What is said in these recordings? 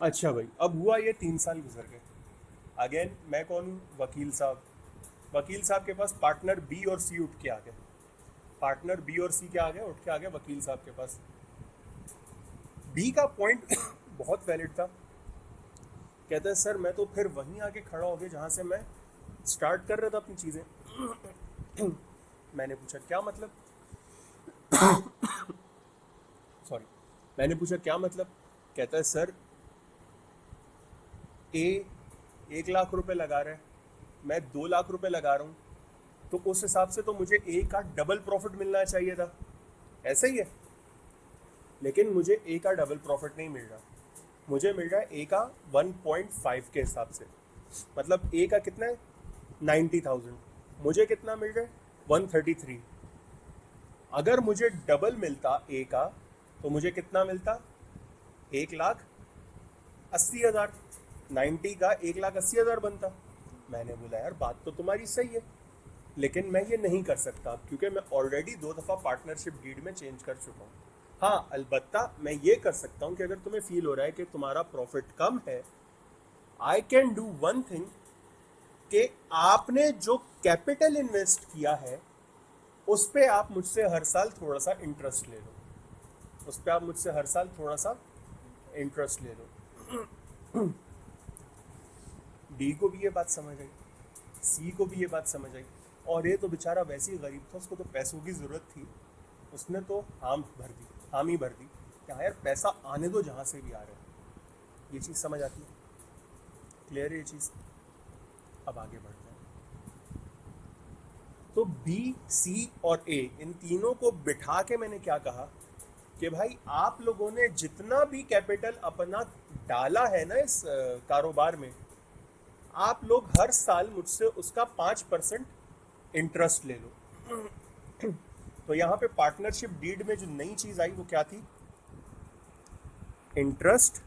अच्छा भाई, अब हुआ ये 3 साल गुजर गए। अगेन मैं कौन हूँ? वकील साहब। वकील साहब के पास पार्टनर बी और सी उठ के आ गए। पार्टनर बी और सी क्या आ गए? उठ के आ गए वकील साहब के पास। बी का पॉइंट बहुत वैलिड था। कहता है सर मैं तो फिर वहीं आके खड़ा हो गया जहाँ से मैं स्टार्ट कर रहा था अपनी चीज़ें। मैंने पूछा क्या मतलब? सॉरी। मैंने पूछा क्या मतलब? कहता है सर ए 1 लाख रुपए लगा रहा है, मैं 2 लाख रुपए लगा रहा हूँ, तो उस हिसाब से तो मुझे ए का डबल प्रॉफिट मिलना चाहिए था। ऐसा ही है। लेकिन मुझे ए का डबल प्रॉफिट नहीं मिल रहा। मुझे मिल रहा है ए का 1.5 के हिसाब से। मतलब ए का कितना है? 90,000। मुझे कितना मिल रहा है? 133। अगर मुझे डबल मिलता ए का तो मुझे कितना मिलता? 1,80,000। 90 का 1,80,000 बनता। मैंने बोला यार बात तो तुम्हारी सही है, लेकिन मैं ये नहीं कर सकता क्योंकि मैं ऑलरेडी 2 दफ़ा पार्टनरशिप डीड में चेंज कर चुका हूँ। हाँ अलबत्ता मैं ये कर सकता हूँ कि अगर तुम्हें फील हो रहा है कि तुम्हारा प्रॉफिट कम है, I can do one thing, कि आपने जो कैपिटल इन्वेस्ट किया है उस पे आप मुझसे हर साल थोड़ा सा इंटरेस्ट ले लो। उस पे आप मुझसे हर साल थोड़ा सा इंटरेस्ट ले लो। डी को भी ये बात समझ आई, सी को भी ये बात समझ आई। और ये तो बेचारा वैसे ही गरीब था, उसको तो पैसों की ज़रूरत थी। उसने तो हामी भर दी कि हाँ यार पैसा आने दो जहाँ से भी आ रहा है। ये चीज़ समझ आती है? क्लियर है ये चीज़? अब आगे बढ़ते हैं। तो बी सी और ए इन तीनों को बिठा के मैंने क्या कहा कि भाई आप लोगों ने जितना भी कैपिटल अपना डाला है ना इस कारोबार में, आप लोग हर साल मुझसे उसका 5% इंटरेस्ट ले लो। तो यहाँ पे पार्टनरशिप डीड में जो नई चीज आई वो क्या थी? Interest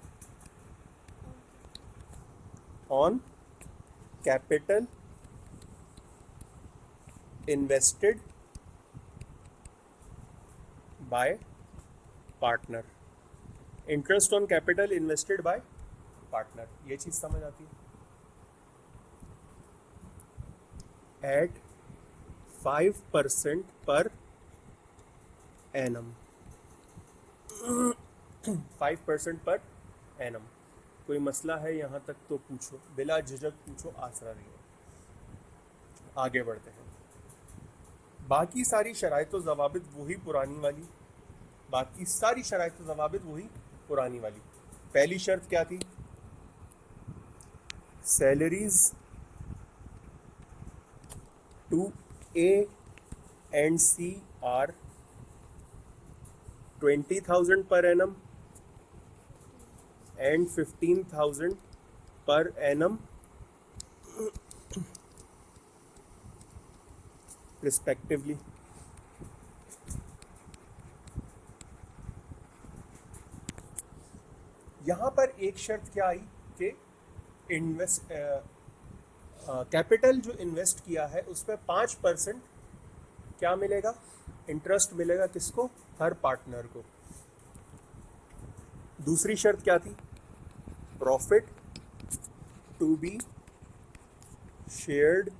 on capital invested bye partner. Interest on capital invested bye partner, ये चीज समझ आती है? Eight 5% per annum. 5% per annum. कोई मसला है यहाँ तक तो पूछो, बिला झिझक पूछो, आसरा नहीं है। आगे बढ़ते हैं। बाकी सारी शराइत जवाबित वही पुरानी वाली। बाकी सारी शराइत जवाबित वही पुरानी वाली। पहली शर्त क्या थी? Salaries to A and C are 20,000 per annum and 15,000 per annum respectively. यहाँ पर एक शर्त क्या आई कि इन्वेस्ट कैपिटल जो इन्वेस्ट किया है उस पर 5% क्या मिलेगा? इंटरेस्ट मिलेगा। किसको? हर पार्टनर को। दूसरी शर्त क्या थी? Profit to be shared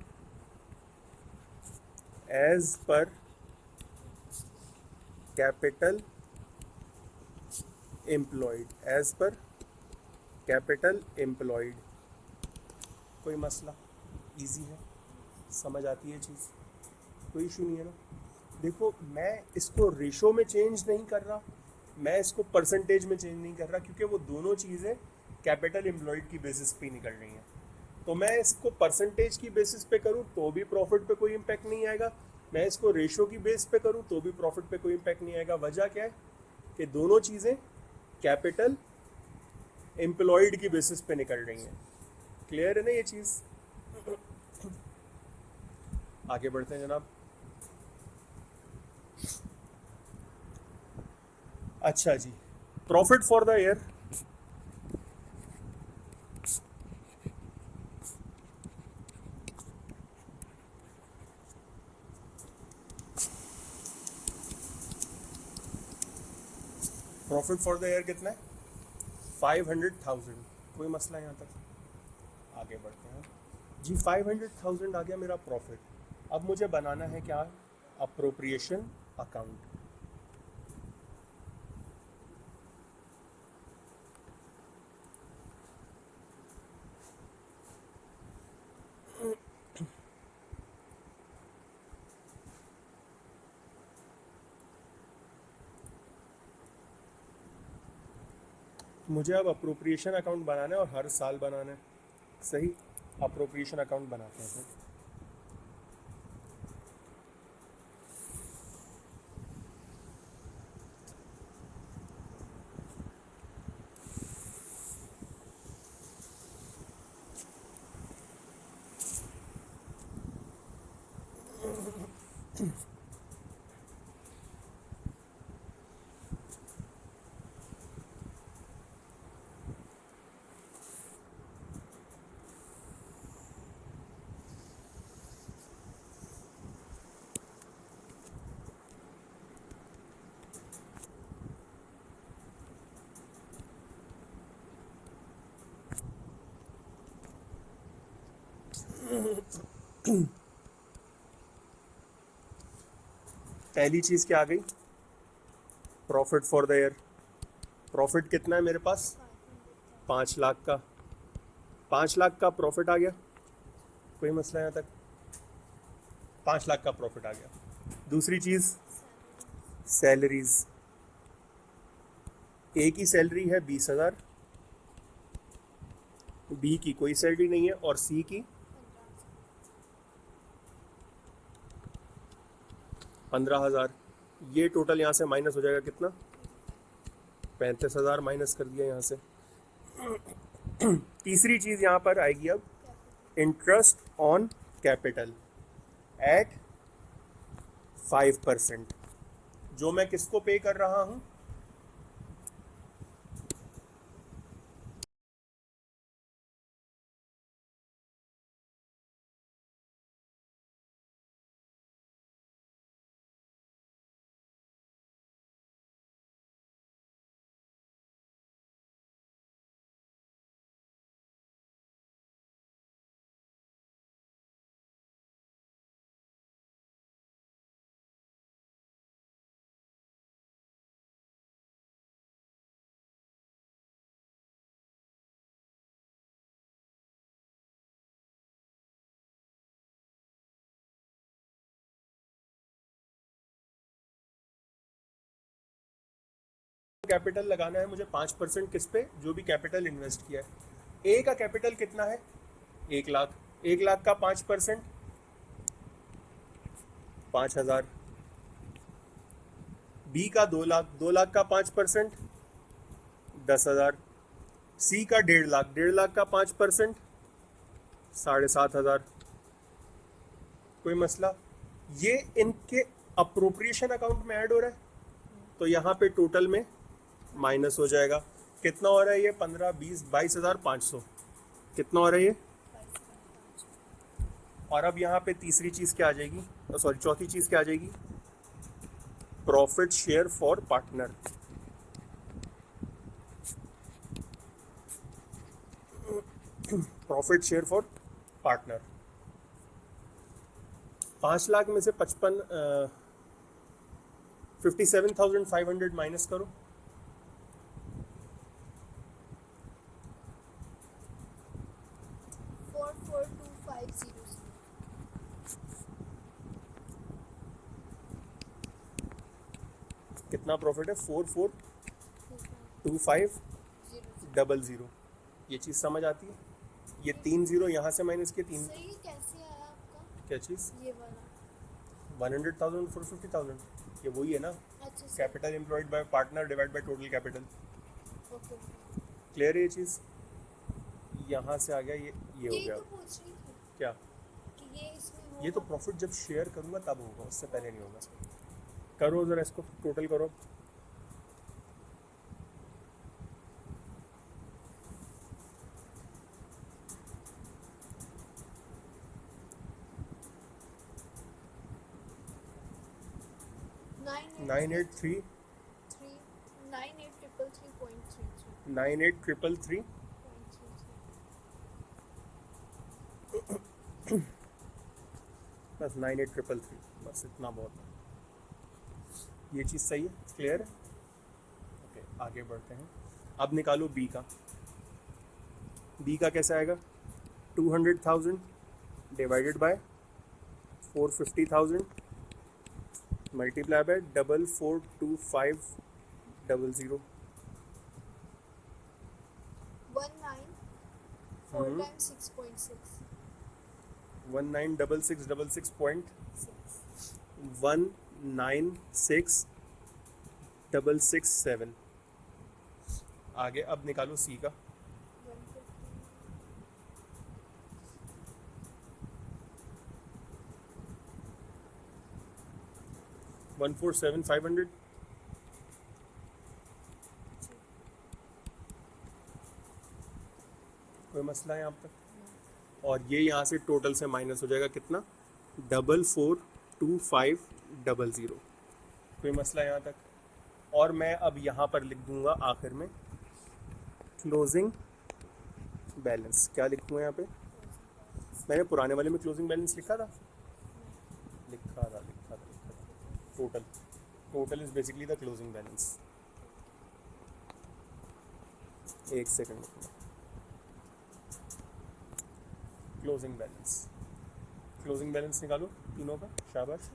as per capital employed. As per capital employed. कोई मसला? इजी है, समझ आती है चीज़, कोई इशू नहीं है ना? देखो मैं इसको रेशो में चेंज नहीं कर रहा, मैं इसको परसेंटेज में चेंज नहीं कर रहा, क्योंकि वो दोनों चीज़ें कैपिटल एम्प्लॉयड की बेसिस पे निकल रही हैं। तो मैं इसको परसेंटेज की बेसिस पे करूँ तो भी प्रॉफिट पे कोई इम्पैक्ट नहीं आएगा, मैं इसको रेशो की बेस पे करूँ तो भी प्रॉफिट पे कोई इम्पैक्ट नहीं आएगा। वजह क्या है? कि दोनों चीज़ें कैपिटल एम्प्लॉयड की बेसिस पे निकल रही हैं। क्लियर है ना ये चीज़? आगे बढ़ते हैं जनाब। अच्छा जी, profit for the year. Profit for the year कितना है? 500,000, कोई मसला यहाँ तक? आगे बढ़ते हैं जी। 500,000 आ गया मेरा प्रॉफिट। अब मुझे बनाना है क्या? Appropriation account. मुझे अब अप्रोप्रिएशन अकाउंट बनाना है और हर साल बनाना है। सही, अप्रोप्रिएशन अकाउंट बनाते हैं फिर। पहली चीज़ क्या आ गई? Profit for the year. Profit कितना है मेरे पास? 5 लाख का। 5 लाख का प्रॉफिट आ गया, कोई मसला यहाँ तक? 5 लाख का प्रॉफिट आ गया। दूसरी चीज़ सैलरीज। ए की सैलरी है 20,000, बी की कोई सैलरी नहीं है, और सी की 15,000। ये टोटल यहाँ से माइनस हो जाएगा कितना? 35,000 माइनस कर दिया यहाँ से। तीसरी चीज़ यहाँ पर आएगी अब, इंटरेस्ट ऑन कैपिटल एट 5%, जो मैं किसको पे कर रहा हूँ? कैपिटल लगाना है मुझे 5% किस पे? जो भी कैपिटल इन्वेस्ट किया है। ए का कैपिटल कितना है? 1 लाख। 1 लाख का 5% 5,000। बी का 2 लाख, 2 लाख का 5% 10,000। सी का 1.5 लाख, 1.5 लाख का 5% 7,500। कोई मसला? ये इनके अप्रोप्रिएशन अकाउंट में ऐड हो रहा है, तो यहाँ पे टोटल में माइनस हो जाएगा। कितना हो रहा है ये? 15, 20, 22,500। कितना हो रहा है ये? और अब यहाँ पे तीसरी चीज़ क्या आ जाएगी? सॉरी, चौथी चीज़ क्या आ जाएगी? Profit share for partner. Profit share for partner. 5 lakh में से 57,500 माइनस करो। कितना प्रॉफिट है? 442500। ये चीज़ समझ आती है? ये 3 जीरो यहाँ से माइनस किए, 3। सही कैसे आया आपका क्या चीज़? ये वाला? 100,000 450,000, ये वही है ना? अच्छा sir, capital employed by partner divide by total capital. Okay. Clear है ये चीज़? यहाँ से आ गया ये हो यही गया। तो पूछ रही थी क्या? कि ये इसमें ये तो होगा। प्रॉफिट जब शेयर करूँगा तब होगा, उससे पहले नहीं होगा। करो ज़रा इसको टोटल करो। नाइन 983 3 9833.33 98,333 बस 98,333 बस इतना बहुत है। ये चीज़ सही है, क्लियर है? ओके, आगे बढ़ते हैं। अब निकालो बी का। बी का कैसा आएगा? 200,000 divided by 450,000 multiply by 442500। 4 times 6.6. 1966.196,667। आगे अब निकालो सी का। 147,500। कोई मसला है यहाँ तक? और ये यहाँ से टोटल से माइनस हो जाएगा कितना? 442500। कोई मसला यहाँ तक? और मैं अब यहाँ पर लिख दूंगा आखिर में क्लोजिंग बैलेंस। क्या लिखूँगा यहाँ पे? मैंने पुराने वाले में क्लोजिंग बैलेंस लिखा था। Total is basically the closing balance. एक सेकंड। क्लोजिंग बैलेंस निकालो तीनों का, शाबाश।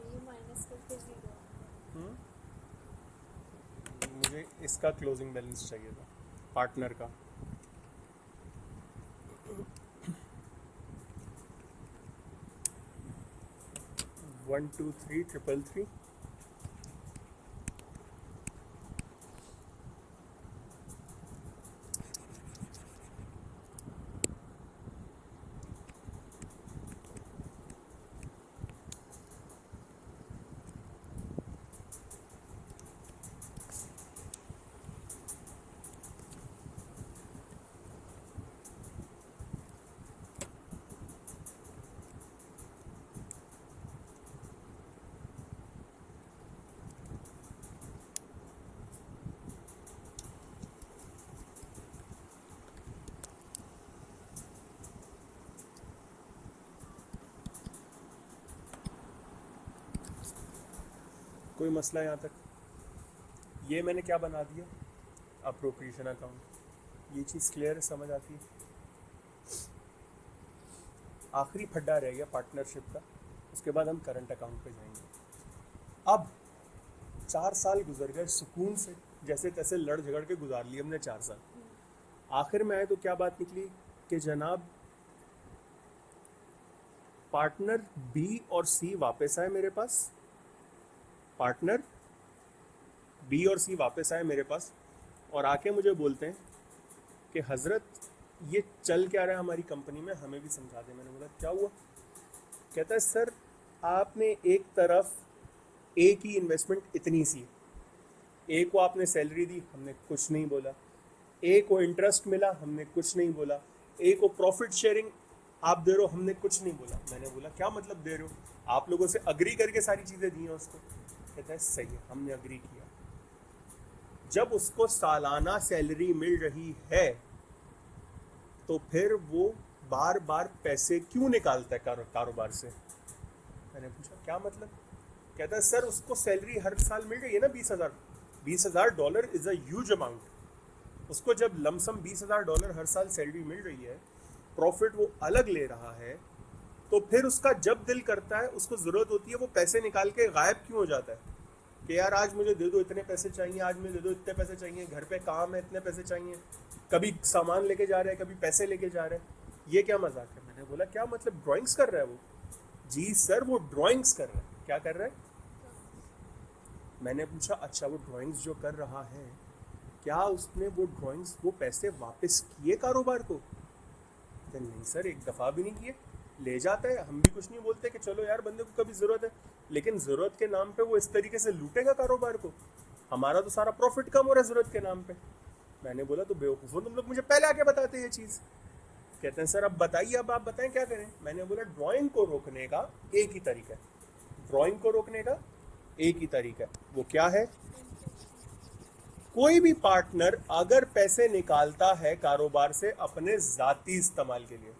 ये माइनस करके 0. मुझे इसका क्लोजिंग बैलेंस चाहिए था, पार्टनर का। One two three triple three. कोई मसला यहाँ तक? ये मैंने क्या बना दिया? Appropriation account. ये चीज़ क्लियर है, समझ आती है? आखिरी फड्डा रह गया पार्टनरशिप का, उसके बाद हम करंट अकाउंट पे जाएंगे। अब 4 साल गुजर गए सुकून से, जैसे तैसे लड़ झगड़ के गुजार लिए हमने 4 साल। आखिर में आए तो क्या बात निकली कि जनाब पार्टनर बी और सी वापस आए मेरे पास। पार्टनर बी और सी वापस आए मेरे पास और आके मुझे बोलते हैं कि हज़रत ये चल क्या रहा है हमारी कंपनी में, हमें भी समझा दें। मैंने बोला क्या हुआ? कहता है सर आपने एक तरफ ए की इन्वेस्टमेंट इतनी सी, ए को आपने सैलरी दी, हमने कुछ नहीं बोला। ए को इंटरेस्ट मिला, हमने कुछ नहीं बोला। ए को प्रॉफिट शेयरिंग आप दे रहे हो, हमने कुछ नहीं बोला। मैंने बोला क्या मतलब दे रहे हो? आप लोगों से अग्री करके सारी चीज़ें दी हैं उसको। कहता है सही है, हमने अग्री किया। जब उसको सालाना सैलरी मिल रही है तो फिर वो बार बार पैसे क्यों निकालता है कारोबार से? मैंने पूछा क्या मतलब? कहता है सर उसको सैलरी हर साल मिल रही है ना $20,000 इज अ ह्यूज अमाउंट। उसको जब लमसम $20,000 हर साल सैलरी मिल रही है, प्रॉफिट वो अलग ले रहा है, तो फिर उसका जब दिल करता है, उसको ज़रूरत होती है, वो पैसे निकाल के गायब क्यों हो जाता है कि यार आज मुझे दे दो इतने पैसे चाहिए, आज मुझे दे दो इतने पैसे चाहिए, घर पे काम है इतने पैसे चाहिए। कभी सामान लेके जा रहे हैं, कभी पैसे लेके जा रहे हैं। ये क्या मजाक है? मैंने बोला क्या मतलब ड्राइंग्स कर रहा है वो? जी सर वो ड्राइंग्स कर रहा है। क्या कर रहा है? मैंने पूछा अच्छा वो ड्राइंग्स जो कर रहा है, क्या उसने वो ड्राइंग्स वो पैसे वापस किए कारोबार को? नहीं सर एक दफ़ा भी नहीं किए। ले जाता है, हम भी कुछ नहीं बोलते कि चलो यार बंदे को कभी ज़रूरत है, लेकिन ज़रूरत के नाम पे वो इस तरीके से लूटेगा कारोबार को। हमारा तो सारा प्रॉफिट कम हो रहा है ज़रूरत के नाम पे। मैंने बोला तो बेवकूफ़ हो तुम लोग, मुझे पहले आके बताते ये चीज़। कहते हैं सर अब बताइए, अब आप बताएं क्या करें। मैंने बोला ड्राइंग को रोकने का एक ही तरीका है, ड्राइंग को रोकने का एक ही तरीका है, वो क्या है? कोई भी पार्टनर अगर पैसे निकालता है कारोबार से अपने ज़ाती इस्तेमाल के लिए,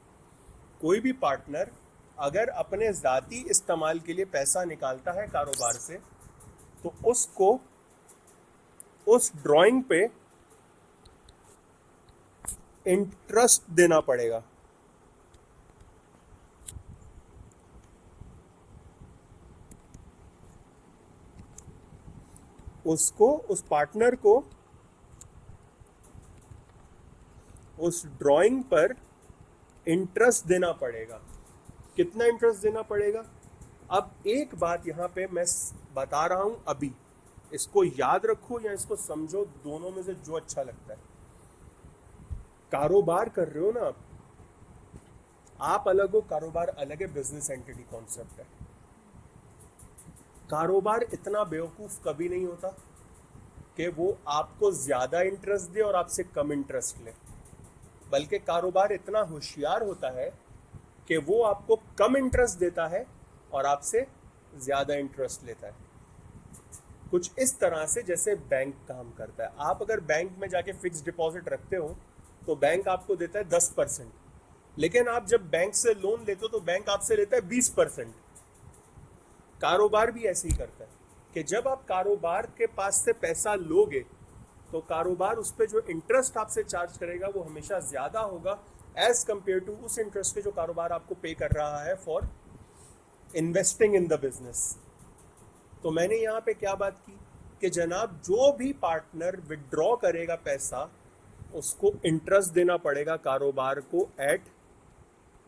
कोई भी पार्टनर अगर अपने ज़ाती इस्तेमाल के लिए पैसा निकालता है कारोबार से, तो उसको उस ड्राइंग पे इंटरेस्ट देना पड़ेगा। उसको, उस पार्टनर को उस ड्राइंग पर इंटरेस्ट देना पड़ेगा। कितना इंटरेस्ट देना पड़ेगा? अब एक बात यहाँ पे मैं बता रहा हूँ अभी, इसको याद रखो या इसको समझो, दोनों में से जो अच्छा लगता है। कारोबार कर रहे हो ना आप अलग हो, कारोबार अलग है, बिजनेस एंटिटी कॉन्सेप्ट है। कारोबार इतना बेवकूफ़ कभी नहीं होता कि वो आपको ज़्यादा इंटरेस्ट दे और आपसे कम इंटरेस्ट ले, बल्कि कारोबार इतना होशियार होता है कि वो आपको कम इंटरेस्ट देता है और आपसे ज़्यादा इंटरेस्ट लेता है। कुछ इस तरह से जैसे बैंक काम करता है। आप अगर बैंक में जाके फिक्स डिपॉजिट रखते हो तो बैंक आपको देता है 10%, लेकिन आप जब बैंक से लोन लेते हो तो बैंक आपसे लेता है 20%। कारोबार भी ऐसे ही करता है कि जब आप कारोबार के पास से पैसा लोगे तो कारोबार उस पर जो इंटरेस्ट आपसे चार्ज करेगा वो हमेशा ज़्यादा होगा एज कंपेयर टू उस इंटरेस्ट के जो कारोबार आपको पे कर रहा है for investing in the business. तो मैंने यहाँ पे क्या बात की कि जनाब जो भी पार्टनर विड्रॉ करेगा पैसा उसको इंटरेस्ट देना पड़ेगा कारोबार को एट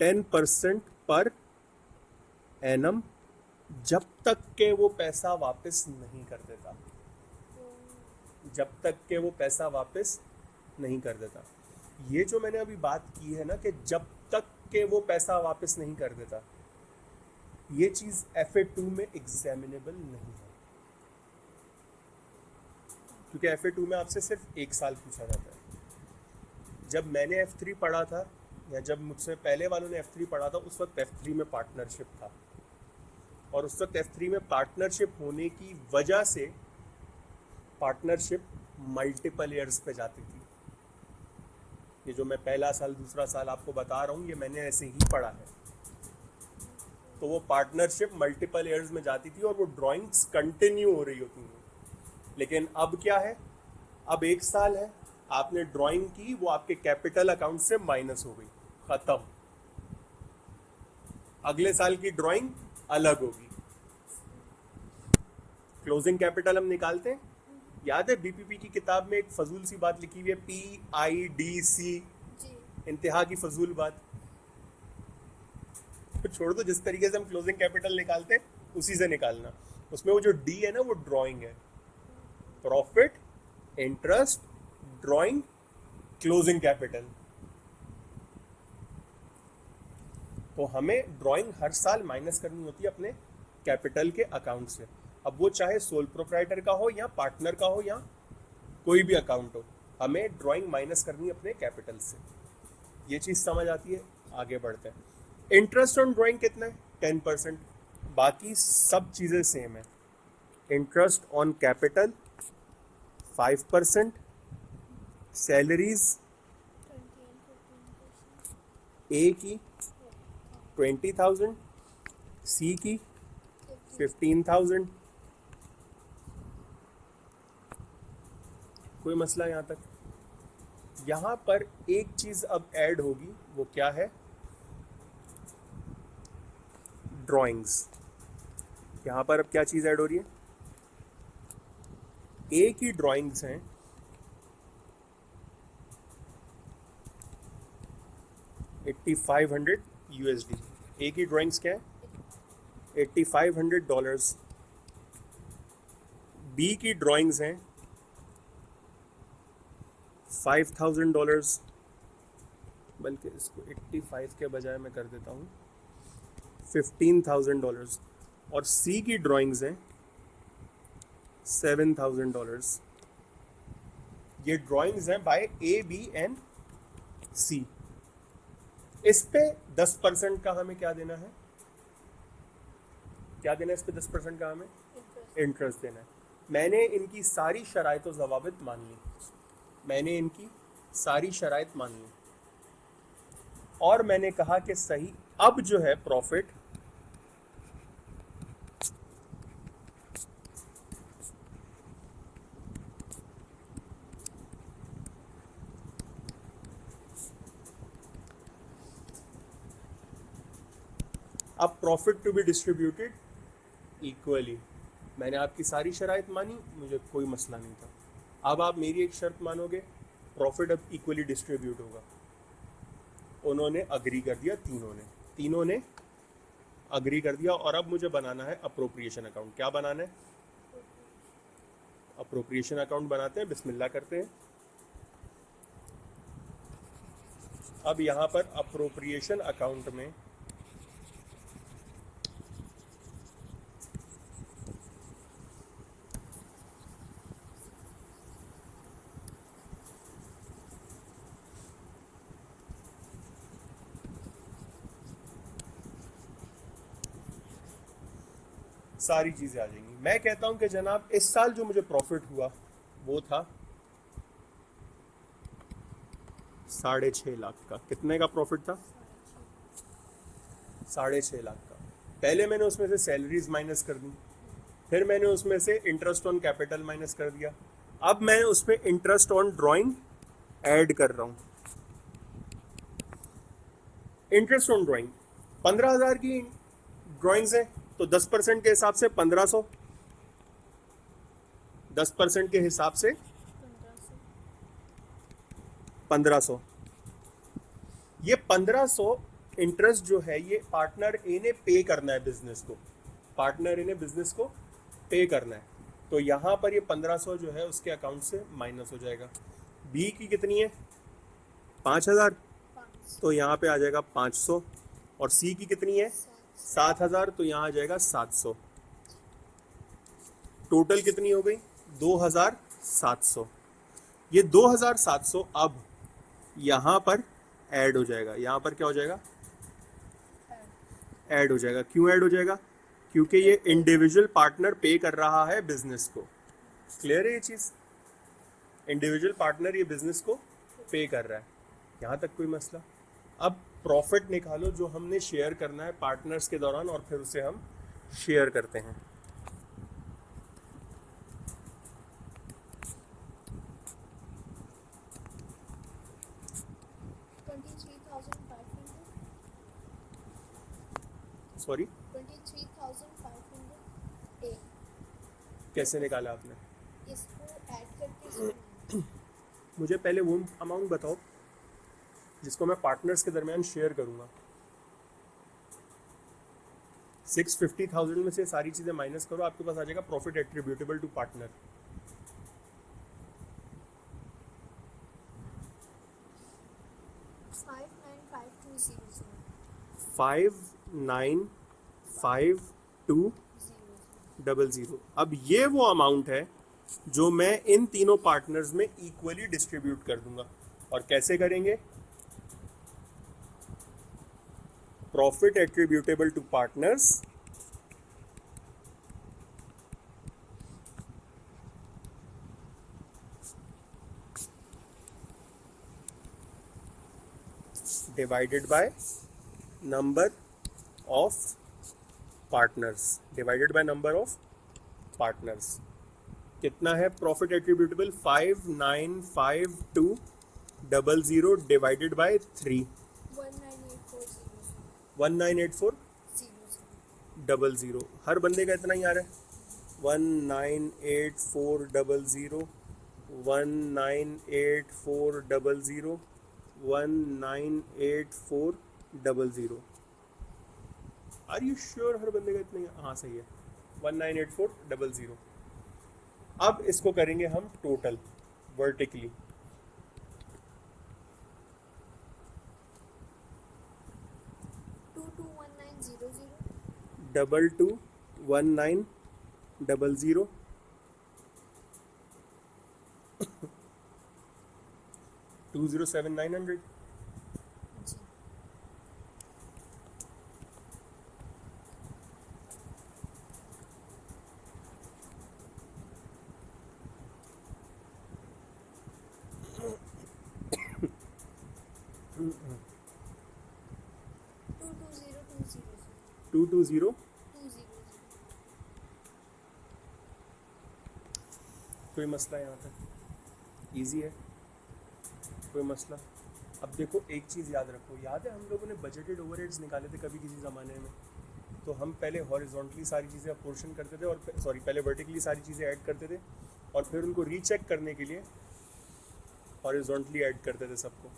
10% पर एनम, जब तक के वो पैसा वापस नहीं कर देता, जब तक के वो पैसा वापस नहीं कर देता। ये जो मैंने अभी बात की है ना कि जब तक के वो पैसा वापस नहीं कर देता, ये चीज़ FA2 में एग्जामिनेबल नहीं है, क्योंकि FA2 में आपसे सिर्फ 1 साल पूछा जाता है। जब मैंने F3 पढ़ा था या जब मुझसे पहले वालों ने F3 पढ़ा था उस वक्त F3 में पार्टनरशिप था, और उस वक्त F3 में पार्टनरशिप होने की वजह से पार्टनरशिप मल्टीपल ईयर्स पे जाती थी। ये जो मैं पहला साल दूसरा साल आपको बता रहा हूँ ये मैंने ऐसे ही पढ़ा है। तो वो पार्टनरशिप मल्टीपल ईयर्स में जाती थी और वो ड्राइंग्स कंटिन्यू हो रही होती हैं। लेकिन अब क्या है, अब 1 साल है, आपने ड्राइंग की, वो आपके कैपिटल अकाउंट से माइनस हो गई, खत्म। अगले साल की ड्राइंग अलग होगी। क्लोजिंग कैपिटल हम निकालते हैं, याद है BPP की किताब में एक फजूल सी बात लिखी हुई है, PIDC, जी इंतहा की फजूल बात। तो छोड़ दो, जिस तरीके से हम क्लोजिंग कैपिटल निकालते हैं उसी से निकालना। उसमें वो जो D है ना वो ड्राइंग है, profit, interest, drawing, closing capital. तो हमें ड्राइंग हर साल माइनस करनी होती है अपने कैपिटल के अकाउंट से। अब वो चाहे सोल प्रोप्राइटर का हो या पार्टनर का हो या कोई भी अकाउंट हो, हमें ड्राइंग माइनस करनी है अपने कैपिटल से। ये चीज़ समझ आती है, आगे बढ़ते हैं। इंटरेस्ट ऑन ड्राइंग कितना है? 10%। बाकी सब चीज़ें सेम है। Interest on capital 5%, salaries 20 and 15%. A की 20,000, C की 15,000। कोई मसला यहाँ तक? यहाँ पर एक चीज़ अब ऐड होगी, वो क्या है? ड्राइंग्स। यहाँ पर अब क्या चीज़ ऐड हो रही है? ए की ड्राइंग्स हैं 8500 USD। ए की ड्राइंग्स क्या है? $8,500। बी की ड्राइंग्स हैं $5,000, बल्कि इसको 85 के बजाय मैं कर देता हूँ $15,000। और सी की ड्राइंग्स हैं $7,000। ये ड्राइंग्स हैं bye A, B and C। इस पे 10% का हमें क्या देना है, क्या देना है इस पे 10% का हमें इंटरेस्ट। इंटरेस्ट देना है। मैंने इनकी सारी शराइत व ज़वाबित मान ली, मैंने इनकी सारी शराइत मान ली और मैंने कहा कि सही, अब जो है प्रॉफिट अब profit to be distributed equally. मैंने आपकी सारी शराइत मानी, मुझे कोई मसला नहीं था। अब आप मेरी एक शर्त मानोगे, प्रॉफिट अब इक्वली डिस्ट्रीब्यूट होगा। उन्होंने अग्री कर दिया, तीनों ने अग्री कर दिया। और अब मुझे बनाना है अप्रोप्रिएशन अकाउंट। क्या बनाना है, अप्रोप्रिएशन अकाउंट बनाते हैं, बिस्मिल्लाह करते हैं। अब यहाँ पर अप्रोप्रिएशन अकाउंट में सारी चीज़ें आ जाएंगी। मैं कहता हूं कि जनाब इस साल जो मुझे प्रॉफिट हुआ वो था 6.5 लाख का। कितने का प्रॉफिट था, 6.5 लाख का। पहले मैंने उसमें से सैलरीज माइनस कर दी, फिर मैंने उसमें से इंटरेस्ट ऑन कैपिटल माइनस कर दिया। अब मैं उसमें इंटरेस्ट ऑन ड्राइंग ऐड कर रहा हूं। इंटरेस्ट ऑन ड्राइंग 15,000 की ड्राइंग्स है तो 10% के हिसाब से 1500, 10% के हिसाब से 1500। ये 1500 इंटरेस्ट जो है ये पार्टनर ए ने पे करना है बिजनेस को, पार्टनर ए ने बिजनेस को पे करना है। तो यहाँ पर ये 1500 जो है उसके अकाउंट से माइनस हो जाएगा। बी की कितनी है 5,000, तो यहाँ पे आ जाएगा 500। और सी की कितनी है 7,000, तो यहाँ आ जाएगा 700। टोटल कितनी हो गई 2,700। ये 2,700 अब यहाँ पर ऐड हो जाएगा। यहाँ पर क्या हो जाएगा, ऐड हो जाएगा। क्यों ऐड हो जाएगा, क्योंकि ये इंडिविजुअल पार्टनर पे कर रहा है बिजनेस को। क्लियर है ये चीज़, इंडिविजुअल पार्टनर ये बिजनेस को पे कर रहा है। यहाँ तक कोई मसला। अब प्रॉफिट निकालो जो हमने शेयर करना है पार्टनर्स के दौरान और फिर उसे हम शेयर करते हैं। सॉरी 23,500 कैसे निकाला आपने, इसको ऐड करके इसको मुझे पहले वो अमाउंट बताओ जिसको मैं पार्टनर्स के दरमियान शेयर करूंगा। 650,000 में से सारी चीज़ें माइनस करो, आपके पास आ जाएगा प्रॉफिट एट्रीब्यूटेबल टू पार्टनर। 595200। अब ये वो अमाउंट है जो मैं इन तीनों पार्टनर्स में इक्वली डिस्ट्रीब्यूट कर दूंगा। और कैसे करेंगे, profit attributable to partners divided by number of partners, divided by number of partners. कितना है प्रॉफिट एट्रीब्यूटेबल 595200 डिवाइडेड बाय 3, 198400। हर बंदे का इतना ही आ रहा है 198400, 198400, 198400। आर यू श्योर हर बंदे का इतना ही? हाँ सही है 198400। अब इसको करेंगे हम टोटल वर्टिकली। डबल 21900 207,900. जी 22020 220. 200 कोई मसला यहाँ तक इजी है, कोई मसला? अब देखो एक चीज़ याद रखो, याद है हम लोगों ने बजटेड ओवरहेड्स निकाले थे कभी किसी ज़माने में? तो हम पहले हॉरिजॉन्टली सारी चीज़ें अपोर्शन करते थे, और सॉरी पहले वर्टिकली सारी चीज़ें ऐड करते थे, और फिर उनको रीचेक करने के लिए हॉरिजॉन्टली ऐड करते थे सबको।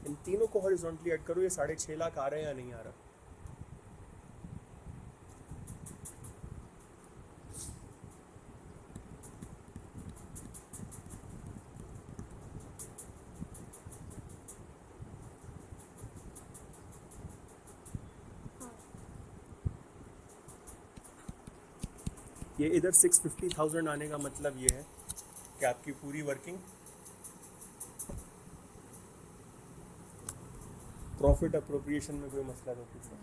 इन तीनों को हॉरिजॉन्टली ऐड करो, ये 6.5 लाख आ रहा है या नहीं आ रहा? हाँ ये इधर 650,000 आने का मतलब ये है कि आपकी पूरी वर्किंग प्रॉफिट अप्रोप्रिएशन में कोई मसला तो कुछ है।